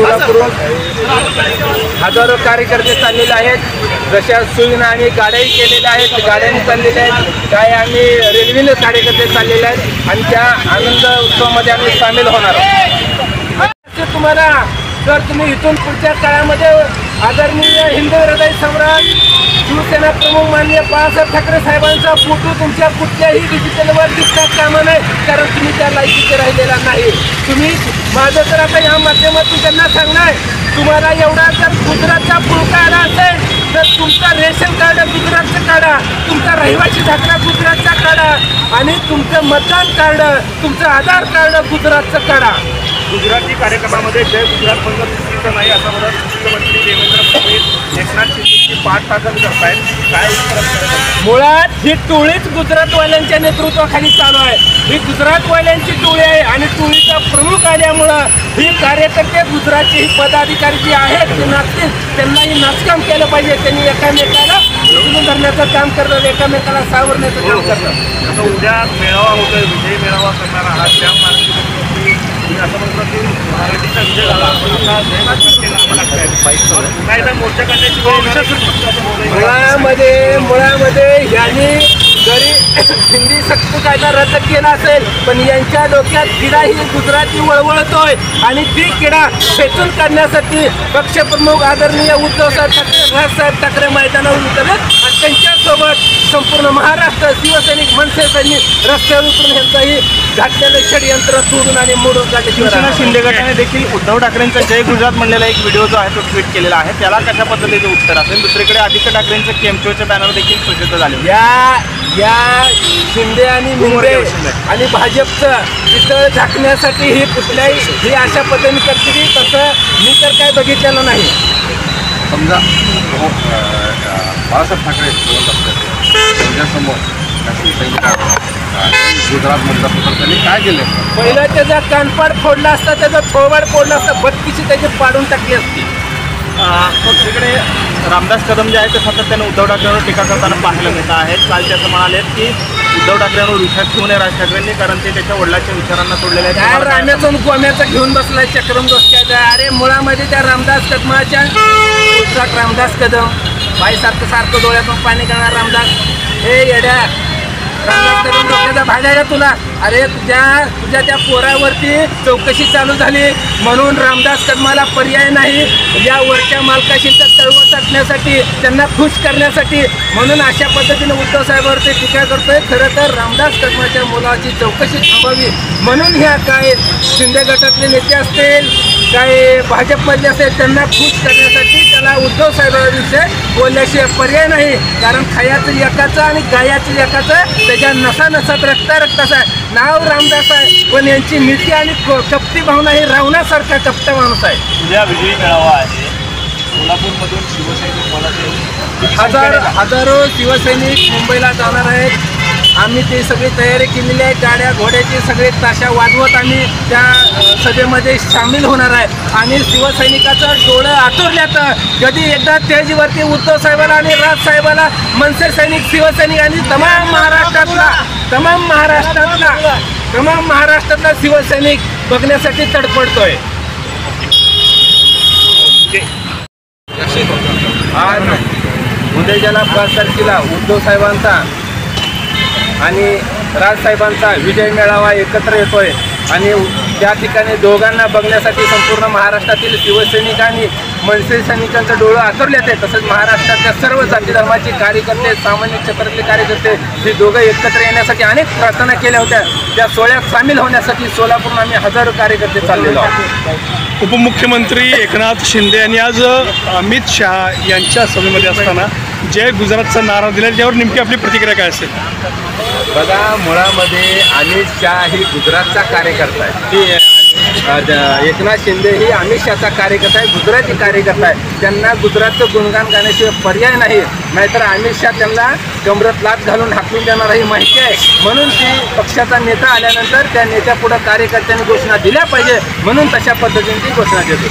सोलापूरहून हजारो कार्यकर्ते चाललेले आहेत. जशा सुविधा आणि गाड्याही केलेल्या आहेत, गाड्यांनी चाललेल्या आहेत. काय आम्ही रेल्वेने कार्यकर्ते चाललेले आहेत आणि त्या आनंद उत्सवामध्ये आम्ही सामील होणार आहोत. तुम्हाला जर तुम्ही इथून पुढच्या काळामध्ये आदरणीय हिंदू हृदय सम्राट शिवसेना प्रमुख माननीय बाळासाहेब ठाकरे साहेबांचा फोटो तुमच्या कुठल्याही डिजिटलवर दिसता कामा नये, कारण तुम्ही त्या लायकीचे राहिलेला नाही. तुम्ही माझं तर आता या माध्यमातून त्यांना सांगणार, तुम्हाला एवढा जर गुजरातचा पुळका आला असेल तर तुमचा रेशन कार्ड गुजरातचं काढा, तुमचा रहिवासी दाखला गुजरातचा काढा आणि तुमचं मतदान कार्ड, तुमचं आधार कार्ड गुजरातचं काढा. गुजराती कार्यक्रमामध्ये जय गुजरात बंद चुकीचं नाही असं म्हणत मुख्यमंत्री देवेंद्र फडणवीस एकनाथ शिंदेची पाठलाग करतायत. काय मुळात ही टोळीच गुजरातवाल्यांच्या नेतृत्वाखाली चालू आहे. ही गुजरातवाल्यांची टोळी आहे आणि टोळीचा प्रमुख आल्यामुळं ही कार्यकर्ते गुजरातचे ही पदाधिकारी जे आहेत ते नाचतील, त्यांनाही नाचकाम केलं पाहिजे. त्यांनी एकामेकाला उचलून धरण्याचं काम करतात, एकामेकाला सावरण्याचं काम करतात. असं उद्या मेळावा होतोय, विजय मेळावा करणार आहात, त्या असं म्हणतात की महाराष्ट्राचा विजय झाला, आपण आता मोर्चा काढण्याची मुळामध्ये यांनी जरी हिंदी सक्ती कायदा रद्द केला असेल पण यांच्या डोक्यात किडा ही गुजराती वळवळतोय आणि ती किडा खेचून काढण्यासाठी पक्षप्रमुख आदरणीय उद्धव ठाकरे राजसाहेब ठाकरे मैदानावर उतरले आणि त्यांच्यासोबत संपूर्ण महाराष्ट्र शिवसैनिक मनसे सैनिक रस्त्यावर उतरून यांचंही घातलेलं षडयंत्र तोडून आणि मोडून शिवसेना शिंदे गटाने देखील उद्धव ठाकरेंचा जय गुजरात म्हणलेला एक व्हिडिओ जो आहे तो ट्विट केलेला आहे, त्याला कशा पद्धतीचं उत्तर असेल. दुसरीकडे आदित्य ठाकरेंचं केमचोच्या बॅनर देखील प्रसिद्ध झाले. या शिंदे आणि मुंडे आणि भाजपचं तिथं झाकण्यासाठी ही कुठल्याही ही अशा पद्धतीने करते की तसं मी तर काय बघितलेलं नाही. समजा बाळासाहेब ठाकरे त्यांच्यासमोर गुजरातमधला तर त्यांनी काय केलं? पहिलं त्याचा कानपाड फोडला असता, त्याचा थोबाड फोडला असता, बत्तीशी त्याची पाडून टाकली असती. तिकडे रामदास कदम जे आहे ते सातत्याने उद्धव ठाकरेंवर टीका करताना पाहायला मिळत आहेत. काल ते असं म्हणाले की उद्धव ठाकरेंवर विश्वास ठेवू नये राज ठाकरेंनी, कारण ते त्याच्या वडिलांच्या विचारांना सोडलेले आहेत. राण्यातून गोम्याचा घेऊन बसलाय चक्रम दोषक्याचा. अरे मुळामध्ये त्या रामदास कदमाच्या रामदास कदम बाईसारखं सारखं डोळ्यातून पाणी करणार रामदास, हे येड्या रामदास कदम डोक्याचा भागायला तुला. अरे तुझ्या त्या पोरावरती चौकशी चालू झाली म्हणून रामदास कदमाला पर्याय नाही या वरच्या मालकाशींचा तळवट टाकण्यासाठी, त्यांना खुश करण्यासाठी, म्हणून अशा पद्धतीने उद्धव साहेबांवरती टीका करतोय. खरं तर रामदास कदमाच्या मुलाची चौकशी थांबावी म्हणून ह्या काय शिंदे गटातले नेते असतील, काय भाजपमधले असेल, त्यांना खुश करण्यासाठी त्याला उद्धव साहेबांविषयी बोलल्याशिवाय पर्याय नाही. कारण खायाचं एकाचं आणि गायाचं एकाचं, त्याच्या नसा नसात रक्ताचं आहे. नाव रामदास आहे पण यांची नीती आणि कपटी भावना ही रावणासारखा कपटा माणूस आहे. उद्या विजयी मेळावा आहे सोलापूरमधून शिवसैनिक हजारो शिवसैनिक मुंबईला जाणार आहेत. आम्ही ते सगळी तयारी केलेली आहे. गाड्या घोड्याची सगळे ताशा वाजवत आम्ही त्या सभेमध्ये सामील होणार आहे आणि शिवसैनिकाचं डोळं आतुरल्याचं कधी एकदा स्टेजवरती उद्धव साहेबाला आणि राजसाहेबाला मनसे सैनिक शिवसैनिक आणि तमाम महाराष्ट्रातला शिवसैनिक बघण्यासाठी तडफडतोय. आज उद्याला 5 तारखेला उद्धव साहेबांचा आणि राजसाहेबांचा विजय मेळावा एकत्र येतोय आणि त्या ठिकाणी दोघांना बघण्यासाठी संपूर्ण महाराष्ट्रातील शिवसैनिक आणि मनसे सैनिकांचं डोळं आतुरल्यात आहे. तसंच महाराष्ट्रातल्या सर्व जाती धर्माचे कार्यकर्ते, सामान्य क्षेत्रातले कार्यकर्ते हे दोघं एकत्र येण्यासाठी अनेक प्रार्थना केल्या होत्या. त्या सोहळ्यात सामील होण्यासाठी सोलापूरहून आम्ही हजारो कार्यकर्ते चाललेलो आहोत. उपमुख्यमंत्री एकनाथ शिंदे यांनी आज अमित शहा यांच्या सभेमध्ये असताना जय गुजरातचा नारा दिला, त्यावर नेमकी आपली प्रतिक्रिया काय असेल? बघा, मुळामध्ये अमित शहा ही गुजरातचा कार्यकर्ता आहे, एकनाथ शिंदे ही अमित शहाचा कार्यकर्ता आहे, गुजराती कार्यकर्ता आहे. त्यांना गुजरातचं गुणगान गाण्याशिवाय पर्याय नाही. नाहीतर अमित शहा त्यांना कमरत लाथ घालून हाकलून देणार ही माहिती आहे. म्हणून ती पक्षाचा नेता आल्यानंतर त्या नेत्यापुढं कार्यकर्त्यांनी घोषणा दिल्या पाहिजे म्हणून तशा पद्धतीने ती घोषणा देतो.